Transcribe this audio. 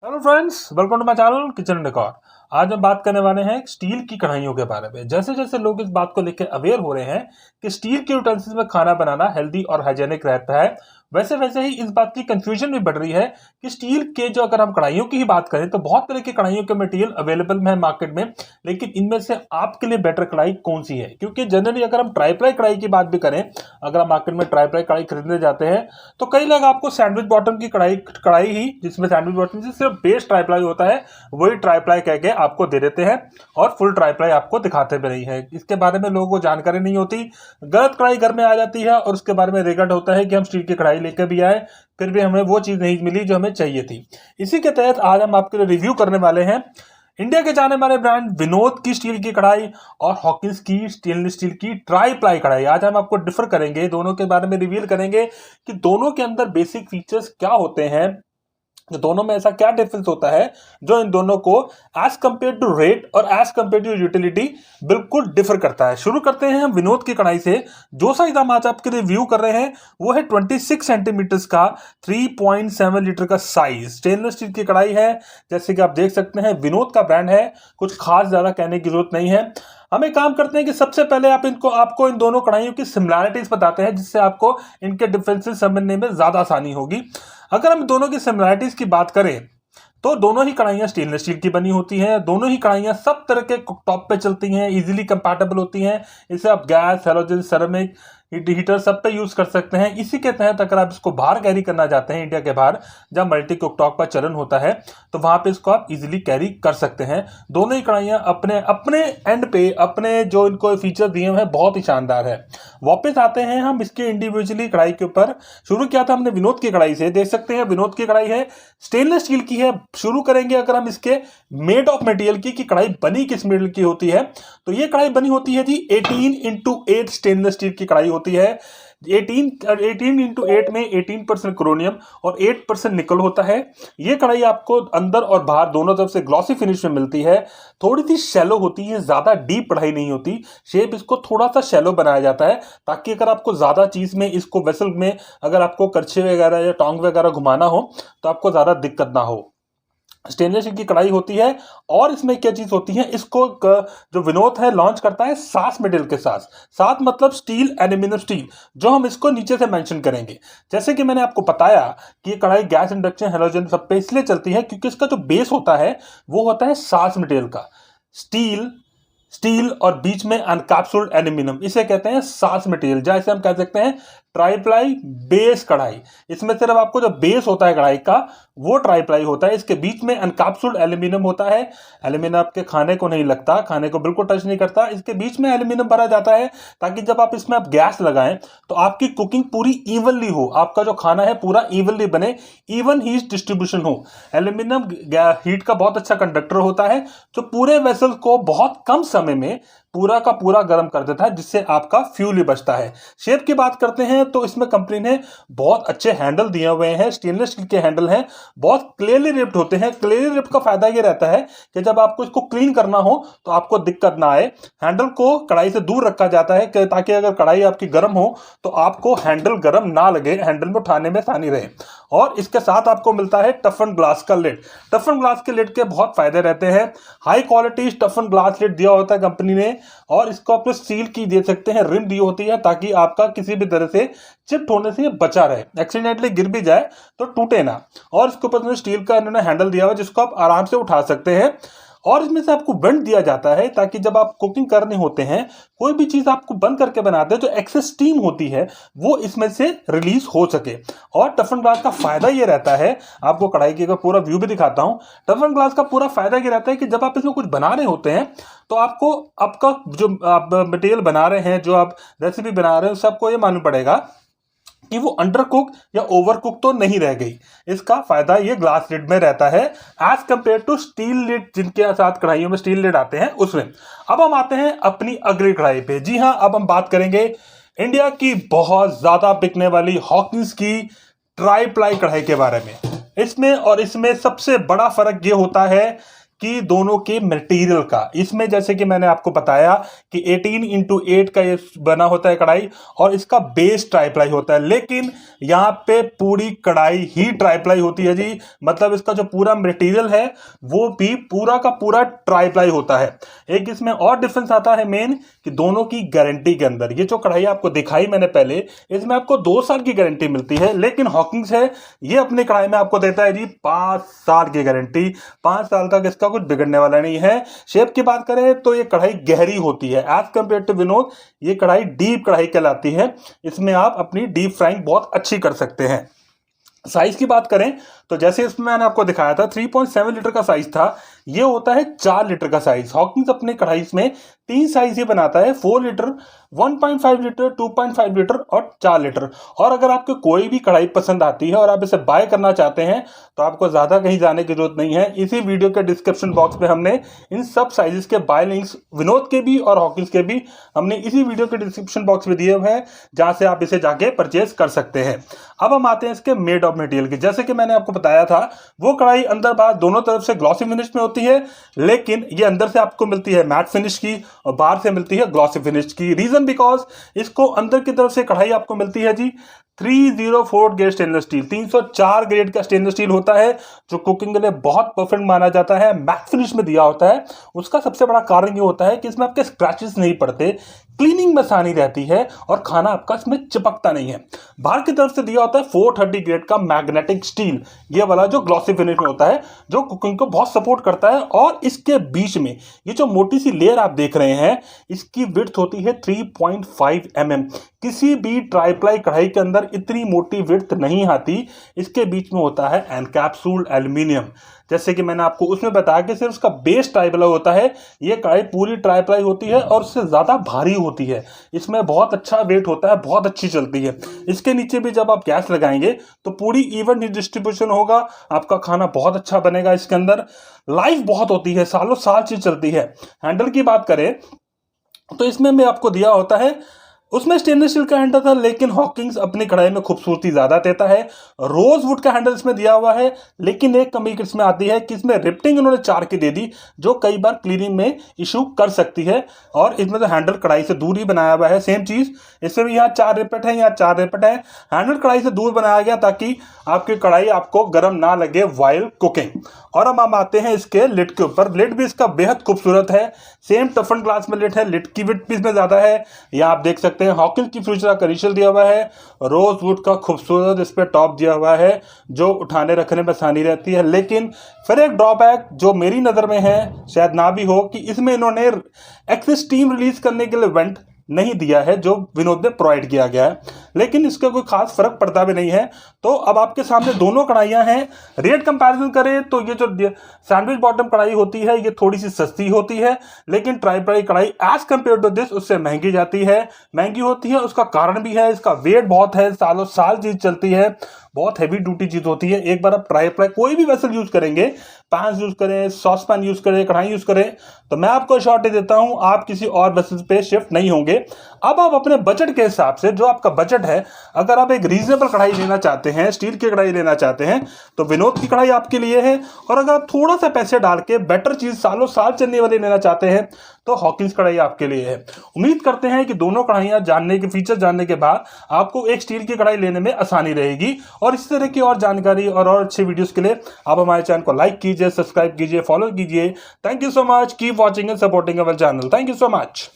Hello friends, welcome to my channel kitchen decor. आज हम बात करने वाले हैं स्टील की कढ़ाइयों के बारे में। जैसे जैसे लोग इस बात को लेकर अवेयर हो रहे हैं कि स्टील के यूटेंसिल्स में खाना बनाना हेल्दी और हाइजेनिक रहता है, वैसे वैसे ही इस बात की कंफ्यूजन भी बढ़ रही है कि स्टील के जो अगर हम कढ़ाइयों की ही बात करें तो बहुत तरह की कढ़ाइयों के मटेरियल अवेलेबल है मार्केट में, लेकिन इनमें से आपके लिए बेटर कढ़ाई कौन सी है? क्योंकि जनरली अगर हम ट्राई प्लाई कढ़ाई की बात भी करें, अगर हम मार्केट में ट्राई प्लाई कढ़ाई खरीदने जाते हैं तो कई लोग आपको सैंडविच बॉटम की कढ़ाई कढ़ाई ही, जिसमें सैंडविच बॉटम से सिर्फ बेस ट्राई प्लाई होता है, वही ट्राई प्लाई कह के आपको दे देते हैं और फुल ट्राई प्लाई आपको दिखाते भी नहीं है। इसके बारे में लोगों को जानकारी नहीं होती, गलत कढ़ाई घर में आ जाती है और उसके बारे में रिग्रेट होता है कि हम स्टील की कढ़ाई लेकर भी आए, फिर भी हमें वो चीज नहीं मिली जो हमें चाहिए थी। इसी के तहत आज हम आपके लिए रिव्यू करने वाले हैं इंडिया के जाने माने ब्रांड विनोद की स्टील की कढ़ाई और हॉकिंस की स्टेनलेस स्टील की ट्राई प्लाई कढ़ाई। आज हम आपको डिफर करेंगे, दोनों के बारे में रिवील करेंगे कि दोनों के अंदर बेसिक फीचर्स क्या होते हैं, दोनों में ऐसा क्या डिफरेंस होता है जो इन दोनों को एज कंपेयर टू रेट और एज कंपेयर टू यूटिलिटी बिल्कुल डिफर करता है। शुरू करते हैं हम विनोद की कढ़ाई से। जो साइज हम आज आपके लिए रिव्यू कर रहे हैं वो है 26 सेंटीमीटर का 3.7 लीटर का साइज स्टेनलेस स्टील की कढ़ाई है। जैसे कि आप देख सकते हैं विनोद का ब्रांड है, कुछ खास ज्यादा कहने की जरूरत नहीं है। हम एक काम करते हैं कि सबसे पहले आपको इन दोनों कढ़ाइयों की सिमिलैरिटीज बताते हैं, जिससे आपको इनके डिफरेंसेस समझने में ज्यादा आसानी होगी। अगर हम दोनों की सिमिलैरिटीज की बात करें तो दोनों ही कढ़ाइयाँ स्टेनलेस स्टील की बनी होती हैं। दोनों ही कढ़ाइयाँ सब तरह के कुकटॉप पे चलती हैं, इजीली कंपैटिबल होती हैं। इसे आप गैस, हैलोजन, सेरेमिक हीटर सब पे यूज कर सकते हैं। इसी के तहत अगर आप इसको बाहर कैरी करना चाहते हैं, इंडिया के बाहर जहां मल्टी कुकटॉप का चलन होता है, तो वहां पे इसको आप इजीली कैरी कर सकते हैं। दोनों ही कढ़ाइयाँ अपने अपने एंड पे अपने जो इनको फीचर दिए हुए हैं बहुत ही शानदार है। वापस आते हैं हम इसके इंडिविजुअली कढ़ाई के ऊपर। शुरू किया था हमने विनोद की कढ़ाई से, देख सकते हैं विनोद की कढ़ाई है, स्टेनलेस स्टील की है। शुरू करेंगे अगर हम इसके मेड ऑफ मटेरियल की, कि कढ़ाई बनी किस मटेरियल की होती है, तो ये कढ़ाई बनी होती है जी 18x8 स्टेनलेस स्टील की कढ़ाई होती है। 18x8 में 18% क्रोमियम और 8% निकल होता है। ये कढ़ाई आपको अंदर और बाहर दोनों तरफ से ग्लॉसी फिनिश में मिलती है। थोड़ी सी शैलो होती है, ज्यादा डीप कढ़ाई नहीं होती। शेप इसको थोड़ा सा शैलो बनाया जाता है ताकि अगर आपको ज्यादा चीज में इसको वेसल में अगर आपको करछे वगैरह या टोंग वगैरह घुमाना हो तो आपको ज्यादा दिक्कत ना हो। स्टेनलेस स्टील की कढ़ाई होती है और इसमें क्या चीज होती है, इसको जो विनोद है लॉन्च करता है सास मटेरियल के साथ। साथ मतलब स्टील, एल्यूमिनियम स्टील, जो हम इसको नीचे से मेंशन करेंगे। जैसे कि मैंने आपको बताया कि ये कढ़ाई गैस, इंडक्शन, हैलोजन सब पे इसलिए चलती है क्योंकि इसका जो बेस होता है वो होता है सास मटेरियल का, स्टील और बीच में अनकैप्सूल्ड एल्यूमिनियम, इसे कहते हैं सास मटेरियल। जैसे हम कह सकते हैं ट्राई प्लाई बेस कढ़ाई। इसमें सिर्फ आपको जो बेस होता है कढ़ाई का वो ट्राई प्लाई होता है, इसके बीच में अनकैप्सूल्ड एल्यूमिनियम होता है। एल्यूमिनियम आपके खाने को नहीं लगता, खाने को बिल्कुल टच नहीं करता। इसके बीच में एल्यूमिनियम भरा जाता है ताकि जब आप इसमें गैस लगाएं तो आपकी कुकिंग पूरी इवनली हो, आपका जो खाना है पूरा इवनली बने, इवन हीट डिस्ट्रीब्यूशन हो। एल्यूमिनियम हीट का बहुत अच्छा कंडक्टर होता है जो पूरे वेसल को बहुत कम समय में पूरा का पूरा गर्म कर देता है, जिससे आपका फ्यूल ही बचता है। शेप की बात करते हैं तो इसमें कंपनी ने बहुत अच्छे हैंडल दिए हुए हैं, स्टेनलेस स्टील के हैंडल हैं, बहुत क्लियरली रिप्ड होते हैं। क्लियरली रिप्ड का फायदा ये रहता है कि जब आपको इसको क्लीन करना हो तो आपको दिक्कत ना आए। हैंडल को कढ़ाई से दूर रखा जाता है ताकि अगर कढ़ाई आपकी गर्म हो तो आपको हैंडल गर्म ना लगे, हैंडल में उठाने में आसानी रहे। और इसके साथ आपको मिलता है टफन ग्लास का लिड। टफन ग्लास के लिड के बहुत फायदे रहते हैं। हाई क्वालिटी टफन ग्लास लिड दिया होता है कंपनी ने, और इसको आप स्टील की दे सकते हैं, रिम दी होती है ताकि आपका किसी भी तरह से चिप्ट होने से बचा रहे, एक्सीडेंटली गिर भी जाए तो टूटे ना। और इसके ऊपर स्टील का इन्होंने हैंडल दिया हुआ है जिसको आप आराम से उठा सकते हैं। और इसमें से आपको वेंट दिया जाता है ताकि जब आप कुकिंग करने होते हैं, कोई भी चीज आपको बंद करके बनाते हैं, जो एक्सेस स्टीम होती है वो इसमें से रिलीज हो सके। और टफन ग्लास का फायदा ये रहता है, आपको कढ़ाई की पूरा व्यू भी दिखाता हूं। टफन ग्लास का पूरा फायदा ये रहता है कि जब आप इसमें कुछ बना रहे होते हैं तो आपको आपका जो आप मटेरियल बना रहे हैं, जो आप रेसिपी बना रहे हैं, उससे आपको ये मालूम पड़ेगा कि वो अंडर कुक या ओवर कुक तो नहीं रह गई। इसका फायदा ये ग्लास लिड में रहता है as compare to steel lid, जिनके साथ कढ़ाइयों में स्टील लिड आते हैं उसमें। अब हम आते हैं अपनी अगली कढ़ाई पे। जी हाँ, अब हम बात करेंगे इंडिया की बहुत ज्यादा बिकने वाली हॉकिंस की ट्राई प्लाई कढ़ाई के बारे में। इसमें और इसमें सबसे बड़ा फर्क ये होता है कि दोनों के मटेरियल का। इसमें जैसे कि मैंने आपको बताया कि 18x8 का ये बना होता है कढ़ाई, और इसका बेस ट्राईप्लाई होता है, लेकिन यहाँ पे पूरी कढ़ाई ही ट्राईप्लाई होती है जी। मतलब इसका जो पूरा मटेरियल है वो भी पूरा का पूरा ट्राईप्लाई होता है। एक इसमें और डिफरेंस आता है मेन कि दोनों की गारंटी के अंदर, ये जो कढ़ाई आपको दिखाई मैंने पहले, इसमें आपको 2 साल की गारंटी मिलती है, लेकिन हॉकिंस है ये अपनी कढ़ाई में आपको देता है जी 5 साल की गारंटी। 5 साल तक इसका कुछ बिगड़ने वाला नहीं है। शेप की बात करें तो ये कढ़ाई गहरी होती है एज कंपेयर टू विनोद। ये कढ़ाई डीप कढ़ाई कहलाती है। इसमें आप अपनी डीप फ्राइंग बहुत अच्छी कर सकते हैं। साइज की बात करें तो जैसे इसमें मैंने आपको दिखाया था 3.7 लीटर का साइज था, ये होता है 4 लीटर का साइज। हॉकिंस अपने कढ़ाई में 3 साइज ही बनाता है, 4 लीटर, 1.5 लीटर, 2.5 लीटर और 4 लीटर। और अगर आपको कोई भी कढ़ाई पसंद आती है और आप इसे बाय करना चाहते हैं तो आपको ज़्यादा कहीं जाने की जरूरत नहीं है। इसी वीडियो के डिस्क्रिप्शन बॉक्स में हमने इन सब साइजेस के बाय लिंक्स, विनोद के भी और हॉकिंस के भी, हमने इसी वीडियो के डिस्क्रिप्शन बॉक्स में दिए हुए हैं, जहाँ से आप इसे जाके परचेज कर सकते हैं। अब हम आते हैं इसके मेड ऑफ मटेरियल की। जैसे कि मैंने आपको बताया था, वो कढ़ाई अंदर बाहर दोनों तरफ से ग्लॉसी फिनिश में होती है, लेकिन ये अंदर से आपको मिलती है मैट फिनिश की और बाहर से मिलती है ग्लॉसी फिनिश की। रीजन बिकॉज इसको अंदर की तरफ से कढ़ाई आपको मिलती है जी 304 ग्रेड स्टेनलेस स्टील, 304 ग्रेड का स्टेनलेस स्टील होता है, जो कुकिंग के लिए बहुत परफेक्ट माना जाता है। मैट फिनिश में दिया होता है। उसका सबसे बड़ा कारण ये होता है कि इसमें आपके स्क्रैचेस नहीं पड़ते, क्लीनिंग में आसानी रहती है और खाना आपका इसमें चिपकता नहीं है। बाहर की तरफ से दिया होता है 430 ग्रेड का मैग्नेटिक स्टील, ये वाला जो ग्लॉसी फिनिश में होता है, जो कुकिंग को बहुत सपोर्ट करता है। और इसके बीच में ये जो मोटी सी लेयर आप देख रहे हैं, इसकी विड्थ होती है 3.5 mm। किसी भी ट्राईप्लाई कढ़ाई के अंदर इतनी मोटी विड्थ नहीं आती। इसके बीच में होता है एनकैप्सूल्ड एल्यूमिनियम। जैसे कि मैंने आपको उसमें बताया कि सिर्फ उसका बेस ट्राईप्लाई होता है, ये कढ़ाई पूरी ट्राईप्लाई होती है और उससे ज़्यादा भारी होती है। इसमें बहुत अच्छा वेट होता है, बहुत अच्छी चलती है। इसके नीचे भी जब आप गैस लगाएंगे तो पूरी इवन डिस्ट्रीब्यूशन होगा, आपका खाना बहुत अच्छा बनेगा। इसके अंदर लाइफ बहुत होती है, सालों साल चीज चलती है। हैंडल की बात करें तो इसमें भी आपको दिया होता है, उसमें स्टेनलेस स्टील का हैंडल था, लेकिन हॉकिंस अपनी कढ़ाई में खूबसूरती ज्यादा देता है। रोज वुड का हैंडल इसमें दिया हुआ है, लेकिन एक कमी इसमें आती है कि इसमें रिप्टिंग इन्होंने 4 की दे दी, जो कई बार क्लीनिंग में इशू कर सकती है। और इसमें तो हैंडल कढ़ाई से दूर ही बनाया हुआ है। सेम चीज इसमें भी यहाँ 4 रिपट है, यहाँ 4 रिपट है। हैंडल कढ़ाई से दूर बनाया गया ताकि आपकी कढ़ाई आपको गर्म ना लगे वाइल कुकिंग। और अब हम आते हैं इसके लिड के ऊपर। लिड भी इसका बेहद खूबसूरत है, सेम टफन ग्लास में लिड है, लिड की विड्थ भी इसमें ज्यादा है। यहाँ आप देख सकते हैं हॉकिंस की फ्यूचर का इनिशियल दिया हुआ है, रोज वुड का खूबसूरत इस पे टॉप दिया हुआ है, जो उठाने रखने में आसानी रहती है। लेकिन फिर एक ड्रॉबैक जो मेरी नज़र में है, शायद ना भी हो, कि इसमें इन्होंने एक्सेस स्टीम रिलीज करने के लिए वेंट नहीं दिया है, जो विनोद में प्रोवाइड किया गया है। लेकिन इसका कोई खास फर्क पड़ता भी नहीं है। तो अब आपके सामने दोनों कढ़ाइयाँ हैं। रेट कंपैरिजन करें तो ये जो सैंडविच बॉटम कढ़ाई होती है, ये थोड़ी सी सस्ती होती है, लेकिन ट्राईप्लाई कढ़ाई एज कंपेयर टू दिस उससे महंगी जाती है। महंगी होती है, उसका कारण भी है, इसका वेट बहुत है, सालों साल चीज चलती है, बहुत हैवी ड्यूटी चीज होती है। एक बार आप ट्राईप्लाई कोई भी वेसल यूज करेंगे, पैन यूज करें, सॉस पैन यूज करें, कढ़ाई यूज करें, तो मैं आपको शॉर्टेज देता हूं, आप किसी और वेसल पे शिफ्ट नहीं होंगे। अब आप अपने बजट के हिसाब से, जो आपका बजट है, अगर आप एक रीजनेबल कढ़ाई लेना चाहते हैं, स्टील की कढ़ाई लेना चाहते हैं, तो विनोद की कढ़ाई आपके लिए है। और अगर आप थोड़ा सा पैसे डाल के बेटर चीज, सालों साल चलने वाली लेना चाहते हैं, तो हॉकिंस कढ़ाई आपके लिए है। उम्मीद करते हैं कि दोनों कढ़ाइयां जानने के फीचर जानने के बाद आपको एक स्टील की कढ़ाई लेने में आसानी रहेगी। और इस तरह की और जानकारी और अच्छे वीडियोस के लिए आप हमारे चैनल को लाइक कीजिए, सब्सक्राइब कीजिए, फॉलो कीजिए। Thank you so much, keep watching and supporting our channel. Thank you so much.